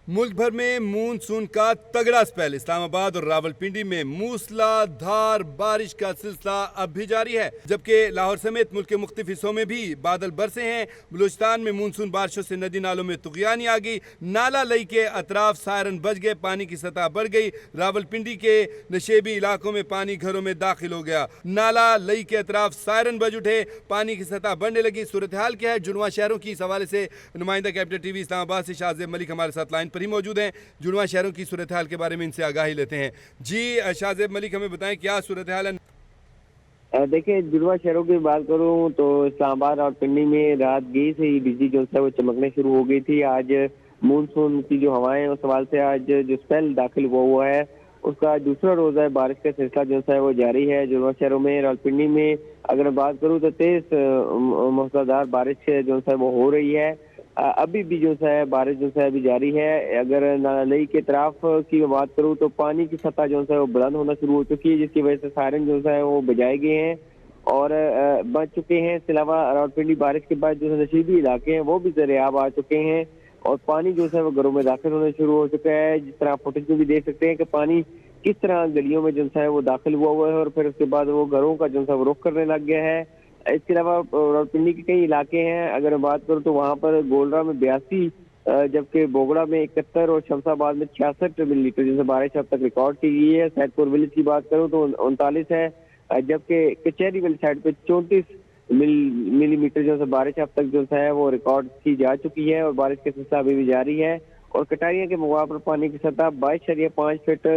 मुल्क भर में मानसून का तगड़ा स्पेल। इस्लामाबाद और रावलपिंडी में मूसलाधार बारिश का सिलसिला अब भी जारी है, जबकि लाहौर समेत मुल्क के मुख्तलिफ हिस्सों में भी बादल बरसे हैं। बलूचिस्तान में मानसून बारिशों से नदी नालों में तुगयानी आ गई। नाला लई के अतराफ सायरन बज गए, पानी की सतह बढ़ गई। रावलपिंडी के नशेबी इलाकों में पानी घरों में दाखिल हो गया। नाला लई के अतराफ सायरन बज उठे, पानी की सतह बढ़ने लगी। सूरत हाल क्या है जुड़वा शहरों की, इस हवाले से नुमाइंदा कैपिटल टीवी इस्लामाबाद से शाहजेब मलिक हमारे साथ लाइन पर ही मौजूद हैं। जुड़वा शहरों की सूरत हाल के बारे में इनसे आगाही लेते हैं। जी शाहजेब मलिक, हमें बताएं क्या सूरत हाल है। देखिए, जुड़वा शहरों की बात करूं तो इस्लामाबाद और पिंडी में रात गई से ही बिजली जो है वो चमकने शुरू हो गई थी। आज मानसून की जो हवाएं उस सवाल से आज जो स्पेल दाखिल हुआ है उसका दूसरा रोज है। बारिश का सिलसिला जो है वो जारी है जुड़वा शहरों में। रावलपिंडी में अगर बात करूं तो तेज मूसलाधार बारिश जो है वो हो रही है। अभी भी जो है बारिश जो है अभी जारी है। अगर नालई के तरफ की बात करूं तो पानी की सतह जो है वो बुलंद होना शुरू हो चुकी है, जिसकी वजह से सायरन जो है वो बजाए गए हैं और बच चुके हैं। इसके अलावा रावलपिंडी बारिश के बाद जो है नशीबी इलाके हैं वो भी दरियाब आ चुके हैं और पानी जो है वो घरों में दाखिल होने शुरू हो चुका है। जिस तरह फुटेज में भी देख सकते हैं कि पानी किस तरह गलियों में जो है वो दाखिल हुआ है और फिर उसके बाद वो घरों का जो है वो रुख करने लग गया है। इसके अलावा रावलपिंडी के कई इलाके हैं, अगर बात करूं तो वहां पर गोलरा में 82, जबकि बोगड़ा में 71 और शमशाबाद में 66 मिलीमीटर जैसे बारिश अब तक रिकॉर्ड की गई है। सैदपुर विलेज की बात करूं तो 39 है, जबकि कचहरी वाली साइड पे 34 मिलीमीटर जो है बारिश अब तक जो है वो रिकॉर्ड की जा चुकी है और बारिश का सिलसिला अभी भी जारी है। और कटारिया के मौका पर पानी की सतह 22.5 फीट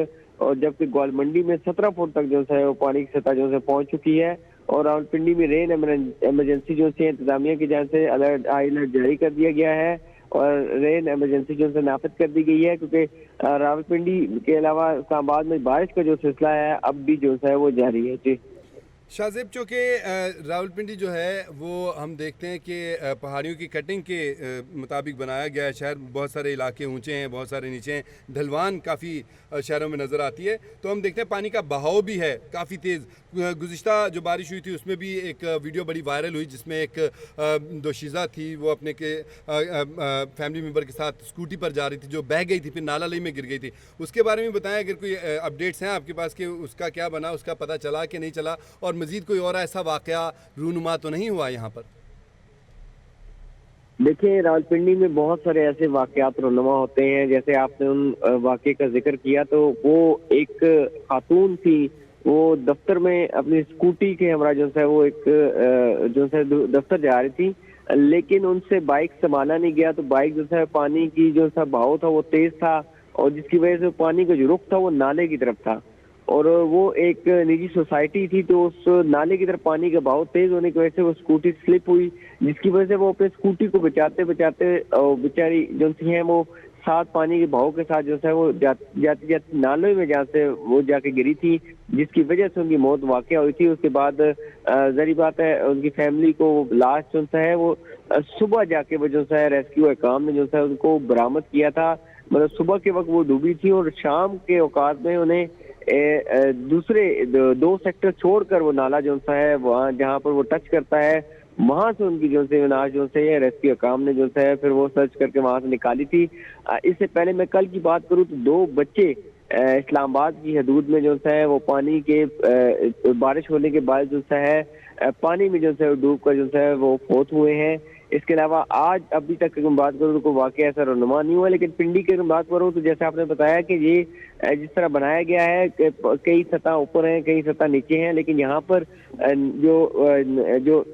और जबकि ग्वालमंडी में 17 फुट तक जो है वो पानी की सतह जो है पहुंच चुकी है। और रावलपिंडी में रेन इमरजेंसी जो है इंतजामिया की जान से हाई अलर्ट जारी कर दिया गया है और रेन इमरजेंसी जो है नाफिज कर दी गई है, क्योंकि रावलपिंडी के अलावा इस्लामाबाद में बारिश का जो सिलसिला है अब भी जो है वो जारी है। जी शाहजेब, चूँकि रावलपिंडी जो है वो हम देखते हैं कि पहाड़ियों की कटिंग के मुताबिक बनाया गया है शहर। बहुत सारे इलाके ऊंचे हैं, बहुत सारे नीचे हैं, ढलवान काफ़ी शहरों में नज़र आती है। तो हम देखते हैं पानी का बहाव भी है काफ़ी तेज़। गुज़िश्ता जो बारिश हुई थी उसमें भी एक वीडियो बड़ी वायरल हुई जिसमें एक दोशीज़ा थी, वो अपने के फैमिली मेम्बर के साथ स्कूटी पर जा रही थी जो बह गई थी, फिर नाला लई में गिर गई थी। उसके बारे में बताएं अगर कोई अपडेट्स हैं आपके पास कि उसका क्या बना, उसका पता चला कि नहीं चला, और मजीद कोई और ऐसा वाकया रूनुमा तो नहीं हुआ यहाँ पर। देखिए, रावलपिंडी में बहुत सारे ऐसे वाकयात रूनुमा होते हैं। जैसे आपने उन वाकये का जिक्र किया तो वो एक खातून थी, वो दफ्तर में अपनी स्कूटी के हमरा जो है वो एक जो है दफ्तर जा रही थी, लेकिन उनसे बाइक संभाला नहीं गया। तो बाइक जो है पानी की जो है बहाव था वो तेज था और जिसकी वजह से पानी का जो रुख था वो नाले की तरफ था और वो एक निजी सोसाइटी थी। तो उस नाले की तरफ पानी का बहाव तेज होने की वजह से वो स्कूटी स्लिप हुई, जिसकी वजह से वो अपने स्कूटी को बचाते बचाते बेचारी जो सी है वो साथ पानी के बहाव के साथ जो है वो जाती जाती नाले में जहाँ से वो जाके गिरी थी, जिसकी वजह से उनकी मौत वाकया हुई थी। उसके बाद जरी बात है उनकी फैमिली को लाश जो है वो सुबह जाके वो जो है रेस्क्यू काम ने जो है उनको बरामद किया था। मतलब सुबह के वक्त वो डूबी थी और शाम के औकात में उन्हें दूसरे दो सेक्टर छोड़कर वो नाला जो है वहाँ जहाँ पर वो टच करता है वहां से उनकी जो है नाश जो है रेस्क्यू काम ने जो है फिर वो सर्च करके वहां से निकाली थी। इससे पहले मैं कल की बात करूं तो 2 बच्चे इस्लामाबाद की हदूद में जो है वो पानी के बारिश होने के बाद जो है पानी में जो है डूब कर जो है वो फौत हुए हैं। इसके अलावा आज अभी तक अगर बात करूँ तो कोई वाकया ऐसा रुनुमा नहीं हुआ। लेकिन पिंडी की अगर बात करूँ तो जैसे आपने बताया कि ये जिस तरह बनाया गया है कई सतह ऊपर हैं, कई सतह नीचे हैं, लेकिन यहाँ पर जो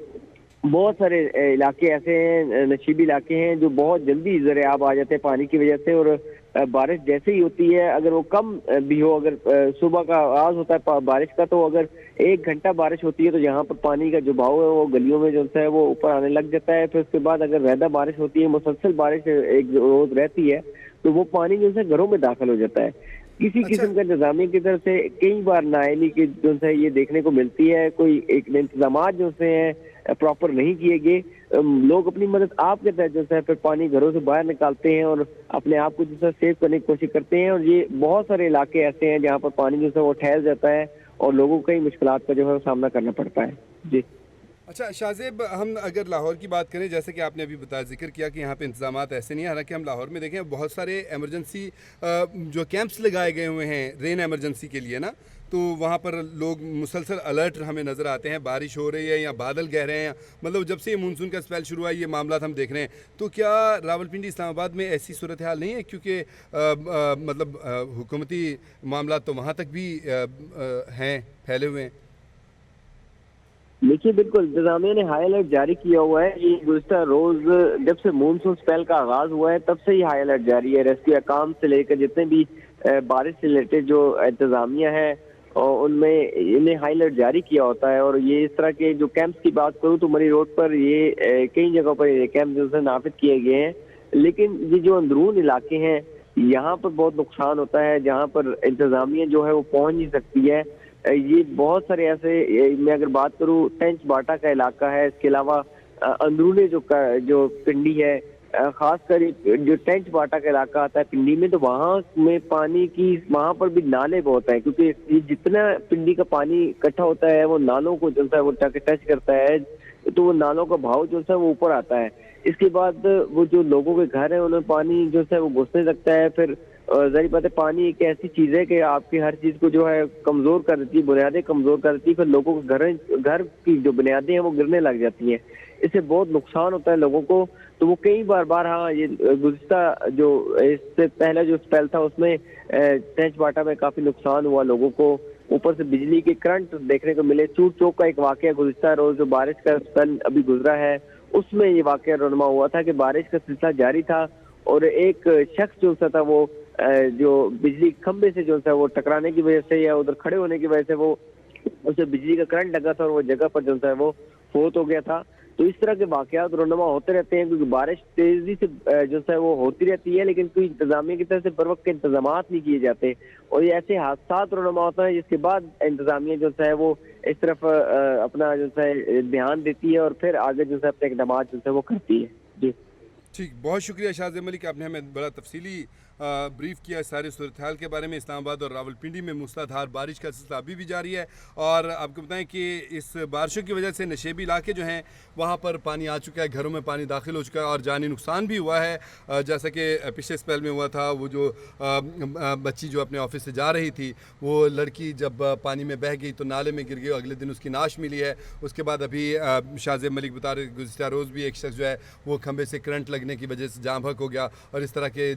बहुत सारे इलाके ऐसे हैं, नशीबी इलाके हैं जो बहुत जल्दी ज़रियाब आ जाते हैं पानी की वजह से। और बारिश जैसे ही होती है, अगर वो कम भी हो, अगर सुबह का आगाज होता है बारिश का, तो अगर 1 घंटा बारिश होती है तो यहाँ पर पानी का जो बहाव है वो गलियों में जो है वो ऊपर आने लग जाता है। फिर उसके बाद अगर ज्यादा बारिश होती है, मुसलसल बारिश एक रोज रहती है, तो वो पानी जो है घरों में दाखिल हो जाता है। किसी किस्म का इंतजामिया की तरफ से कई बार नाअहली की जो है ये देखने को मिलती है, कोई एक इंतजाम जो है प्रॉपर नहीं किए गए। लोग अपनी मदद आप के तहत जो है फिर पानी घरों से बाहर निकालते हैं और अपने आप को जो है सेव करने की कोशिश करते हैं। और ये बहुत सारे इलाके ऐसे हैं जहाँ पर पानी जो है वो ठहर जाता है और लोगों को कई मुश्किलात का जो है सामना करना पड़ता है। जी अच्छा शाहजेब, हम अगर लाहौर की बात करें, जैसे कि आपने अभी बताया, जिक्र किया कि यहाँ पे इंतजामात ऐसे नहीं है, हालांकि हम लाहौर में देखें बहुत सारे एमरजेंसी जो कैंप्स लगाए गए हुए हैं रेन एमरजेंसी के लिए ना, तो वहाँ पर लोग मुसलसल अलर्ट हमें नज़र आते हैं। बारिश हो रही है या बादल गह रहे हैं, मतलब जब से ये मानसून का स्पेल शुरू हुआ ये मामला हम देख रहे हैं। तो क्या रावलपिंडी इस्लामाबाद में ऐसी सूरत हाल नहीं है, क्योंकि मतलब हुकूमती मामला तो वहाँ तक भी हैं, फैले हुए हैं? देखिए, बिल्कुल इंतजामिया ने हाई अलर्ट जारी किया हुआ है। ये गुज़िश्ता रोज जब से मानसून स्पेल का आगाज हुआ है तब से ही हाई अलर्ट जारी है। रेस्क्यू काम से लेकर जितने भी बारिश से रिलेटेड जो इंतजामिया है और उनमें इन्हें हाई अलर्ट जारी किया होता है। और ये इस तरह के जो कैंप्स की बात करूँ तो मरी रोड पर ये कई जगहों पर ये कैंप जो है नाफिज किए गए हैं। लेकिन ये जो अंदरून इलाके हैं यहाँ पर बहुत नुकसान होता है, जहाँ पर इंतजामिया जो है वो पहुंच नहीं सकती है। ये बहुत सारे ऐसे, मैं अगर बात करूं, टेंच बाटा का इलाका है। इसके अलावा अंदरूनी जो पिंडी है, खासकर जो टेंच बाटा का इलाका आता है पिंडी में, तो वहाँ में पानी की, वहाँ पर भी नाले बहुत हैं, क्योंकि ये जितना पिंडी का पानी इकट्ठा होता है वो नालों को जो है वो टच करता है, तो वो नालों का भाव जो है वो ऊपर आता है। इसके बाद वो जो लोगों के घर है उन्हें पानी जो है वो घुसने लगता है। फिर जाहिर बात है, पानी एक ऐसी चीज है कि आपकी हर चीज को जो है कमजोर कर देती है, बुनियादें कमजोर कर देती है। फिर लोगों के घर की जो बुनियादें हैं वो गिरने लग जाती हैं। इससे बहुत नुकसान होता है लोगों को। तो वो कई बार, हाँ, ये गुज़िश्ता जो इससे पहले जो स्पेल था उसमें टेंच बाटा में काफी नुकसान हुआ लोगों को। ऊपर से बिजली के करंट देखने को मिले। चूर चौक का एक वाकया गुज़िश्ता रोज जो बारिश का स्पेल अभी गुजरा है उसमें ये वाकया रोनमा हुआ था कि बारिश का सिलसिला जारी था और एक शख्स जो था वो जो बिजली खंबे से जो है वो टकराने की वजह से या उधर खड़े होने की वजह से वो उसे बिजली का करंट लगा था और वो जगह पर जो है वो फोत हो गया था। तो इस तरह के वाकयात रोनमा होते रहते हैं, क्योंकि बारिश तेजी से जो है वो होती रहती है, लेकिन कोई इंतजामिया की तरफ से बर वक्त के इंतजाम नहीं किए जाते और ये ऐसे हादसा रोनमा होता है जिसके बाद इंतजामिया जो है वो इस तरफ अपना जो है ध्यान देती है और फिर आगे जो है अपने इकदाम जो है वो करती है। जी ठीक, बहुत शुक्रिया शाहजेब मलिक, आपने हमें बड़ा तफसीली ब्रीफ किया सारे सूरत हाल के बारे में। इस्लामाबाद और रावलपिंडी में मूसलाधार बारिश का सिलसिला अभी भी जारी है और आपको बताएं कि इस बारिशों की वजह से नशेबी इलाके जो हैं वहाँ पर पानी आ चुका है, घरों में पानी दाखिल हो चुका है और जानी नुकसान भी हुआ है। जैसा कि पिछले स्पेल में हुआ था, वो जो बच्ची जो अपने ऑफिस से जा रही थी, वो लड़की जब पानी में बह गई तो नाले में गिर गई, अगले दिन उसकी नाश मिली है। उसके बाद अभी शाहजेब मलिक बता रहे गुज़िश्ता रोज़ भी एक शख्स जो है वो खंबे से करंट लगने की वजह से जाम बहक हो गया और इस तरह के